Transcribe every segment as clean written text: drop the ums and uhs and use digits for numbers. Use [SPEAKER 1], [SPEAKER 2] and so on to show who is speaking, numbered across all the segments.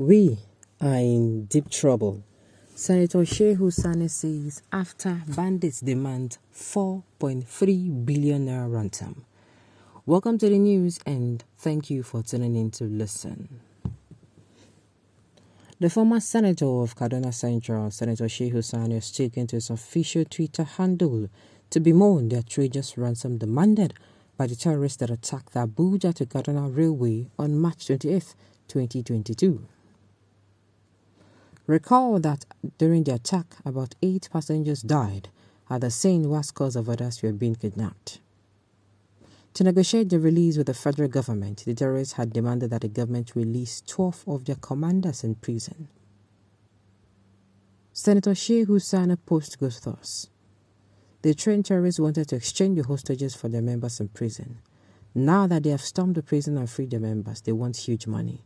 [SPEAKER 1] We are in deep trouble. Senator Shehu Sani says after bandits demand 4.3 billion naira ransom. Welcome to the news and thank you for tuning in to listen. The former senator of Kaduna Central, Senator Shehu Sani, has taken to his official Twitter handle to bemoan the outrageous ransom demanded by the terrorists that attacked the Abuja to Kaduna Railway on March 28, 2022. Recall that during the attack, about 8 passengers died at the scene while scores of others were being kidnapped. To negotiate the release with the federal government, the terrorists had demanded that the government release 12 of their commanders in prison. Senator Shehu Sani post goes thus. The trained terrorists wanted to exchange the hostages for their members in prison. Now that they have stormed the prison and freed their members, they want huge money.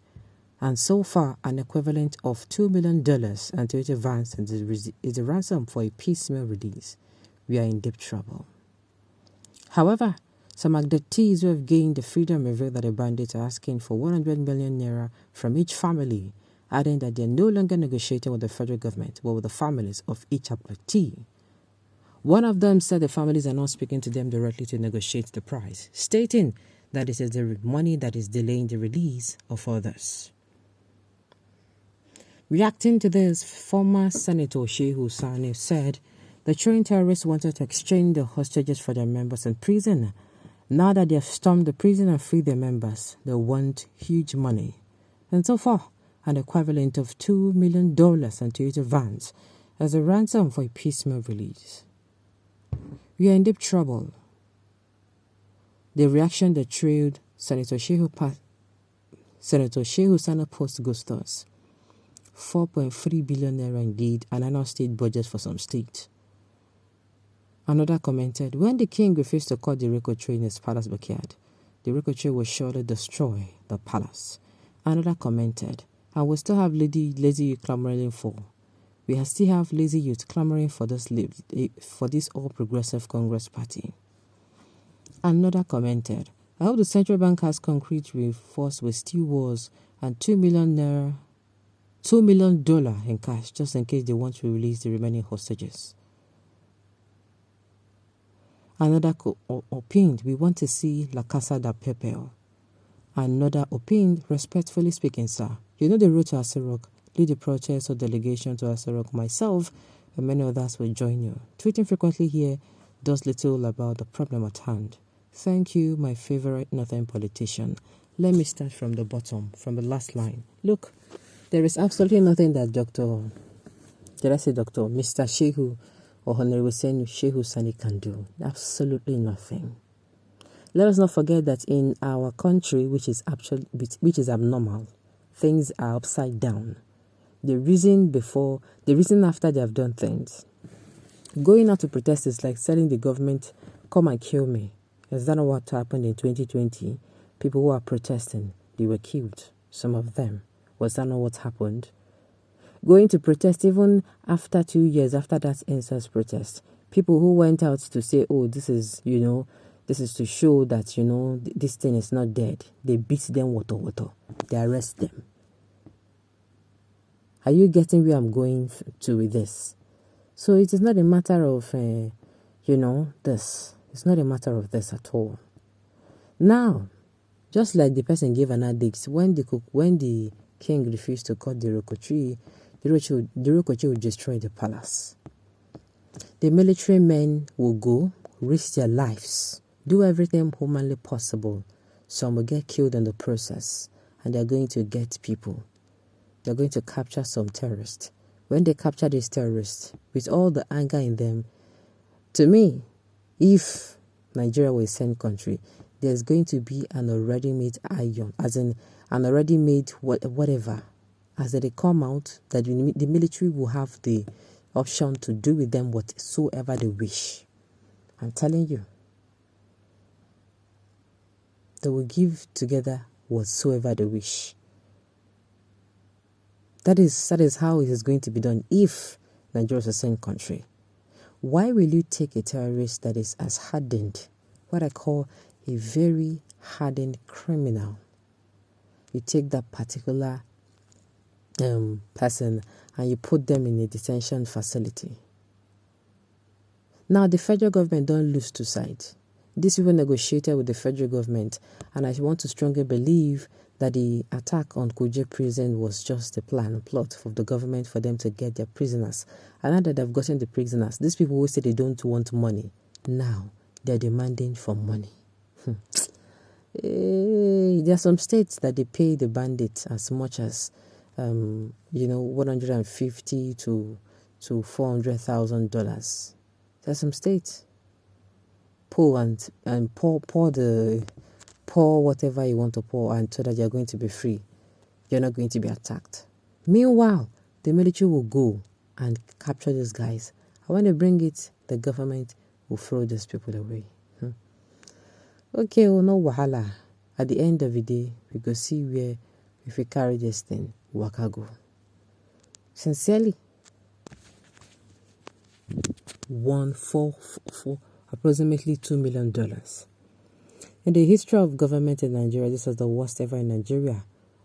[SPEAKER 1] And so far, an equivalent of $2 million and Toyota vans is the ransom for a piecemeal release. We are in deep trouble. However, some abductees who have gained the freedom reveal that the bandits are asking for 100 million naira from each family, adding that they are no longer negotiating with the federal government, but with the families of each abductee. One of them said the families are not speaking to them directly to negotiate the price, stating that it is the money that is delaying the release of others. Reacting to this, former Senator Shehu Sani said the trained terrorists wanted to exchange the hostages for their members in prison. Now that they have stormed the prison and freed their members, they want huge money. And so far, an equivalent of $2 million and Toyota vans as a ransom for a piecemeal release. We are in deep trouble. The reaction that trailed Senator Shehu Sani post goes thus. 4.3 billion naira indeed, an annual state budget for some states. Another commented, when the king refused to cut the record tree in his palace backyard, the record tree will surely destroy the palace. Another commented, and we still have lazy youth clamoring for. We still have lazy youth clamoring for this All Progressive Congress Party. Another commented, I hope the central bank has concrete reinforced with steel walls and $2 million in cash just in case they want to release the remaining hostages. Another opined, we want to see La Casa de Papel. Another opined, respectfully speaking, sir, you know the road to Âງlead the protest or delegation to Âng. Myself and many others will join you. Tweeting frequently here does little about the problem at hand. Thank you, my favorite northern politician. Let me start from the bottom, from the last line. Look, there is absolutely nothing that Mr. Shehu or Honorable Shehu Sani can do. Absolutely nothing. Let us not forget that in our country, which is abnormal, things are upside down. The reason after they have done things. Going out to protest is like telling the government, come and kill me. Is that not what happened in 2020? People who are protesting, they were killed, some of them. Was that not what happened? Going to protest even after 2 years after that incense protest, people who went out to say, oh, this is to show that, this thing is not dead. They beat them water. They arrest them. Are you getting where I'm going to with this? So it is not a matter of, this. It's not a matter of this at all. Now, just like the person gave an addict, when the king refused to cut the Iroko tree, the Iroko tree would destroy the palace. The military men will go, risk their lives, do everything humanly possible. Some will get killed in the process, and they're going to get people. They're going to capture some terrorists. When they capture these terrorists, with all the anger in them, to me, if Nigeria were a saint country, there's going to be an already made iron, as in an already made whatever. As they come out, that the military will have the option to do with them whatsoever they wish. I'm telling you. They will give together whatsoever they wish. That is how it is going to be done if Nigeria is a saint country. Why will you take a terrorist that is as hardened, what I call a very hardened criminal? You take that particular person and you put them in a detention facility. Now, the federal government don't lose two sides. These people negotiated with the federal government, and I want to strongly believe that the attack on Kuje prison was just a plot for the government for them to get their prisoners. And now that they've gotten the prisoners, these people who say they don't want money, now they're demanding for money. There are some states that they pay the bandits as much as $150 to $400,000. There are some states. Pour whatever you want to pour, and so that you're going to be free. You're not going to be attacked. Meanwhile, the military will go and capture these guys. And when they bring it, the government will throw these people away. Okay, no wahala. At the end of the day, we go see where, if we carry this thing, waka go. Sincerely, for approximately $2 million. In the history of government in Nigeria, this is the worst ever in Nigeria,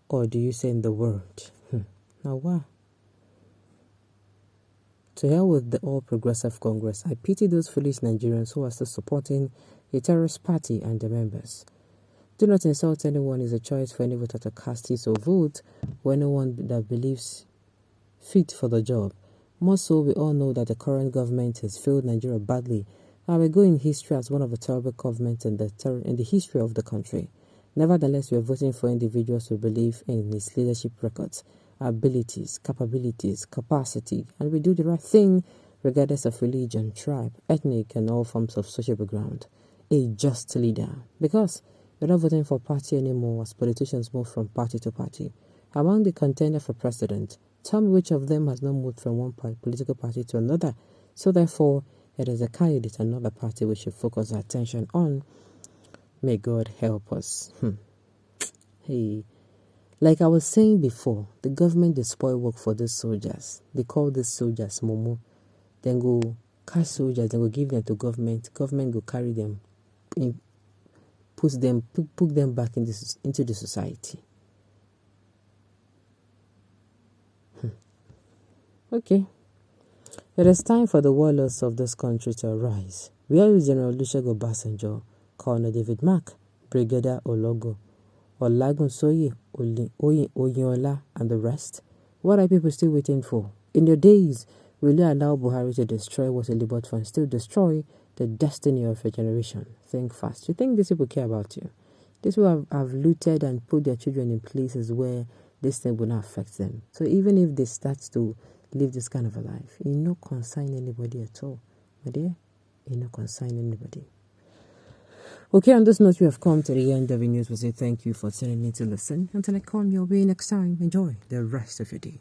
[SPEAKER 1] or do you say in the world? Now what? To hell with the All Progressive Congress. I pity those foolish Nigerians who are still supporting a terrorist party and the members. Do not insult anyone. It's a choice for any voter to cast his or vote for anyone that believes fit for the job. More so, we all know that the current government has failed Nigeria badly, and will go in history as one of the terrible governments in the history of the country. Nevertheless, we are voting for individuals who believe in his leadership records, abilities, capabilities, capacity, and we do the right thing regardless of religion, tribe, ethnic, and all forms of social background. A just leader. Because we're not voting for party anymore as politicians move from party to party. Among the contenders for president, tell me which of them has not moved from one political party to another. So therefore, it is a candidate, another party we should focus our attention on. May God help us. Hey, like I was saying before, the government they spoil work for these soldiers. They call these soldiers Momo. Then go catch soldiers, then go give them to government. Government go carry them, put them back into the society. Okay. It is time for the warlords of this country to arise. Where is General Olusegun Obasanjo, Colonel David Mark, Brigadier Ologo, Olagunsoye, Oyinla, and the rest? What are people still waiting for? In your days, will you allow Buhari to destroy what he labored for and still destroy the destiny of your generation? Think fast. You think these people care about you? These people have looted and put their children in places where this thing will not affect them. So even if they start to live this kind of a life, it no concern anybody at all. My dear, it no concern anybody. Okay, on this note, we have come to the end of the news. We say thank you for tuning in to listen. Until I come your way next time, enjoy the rest of your day.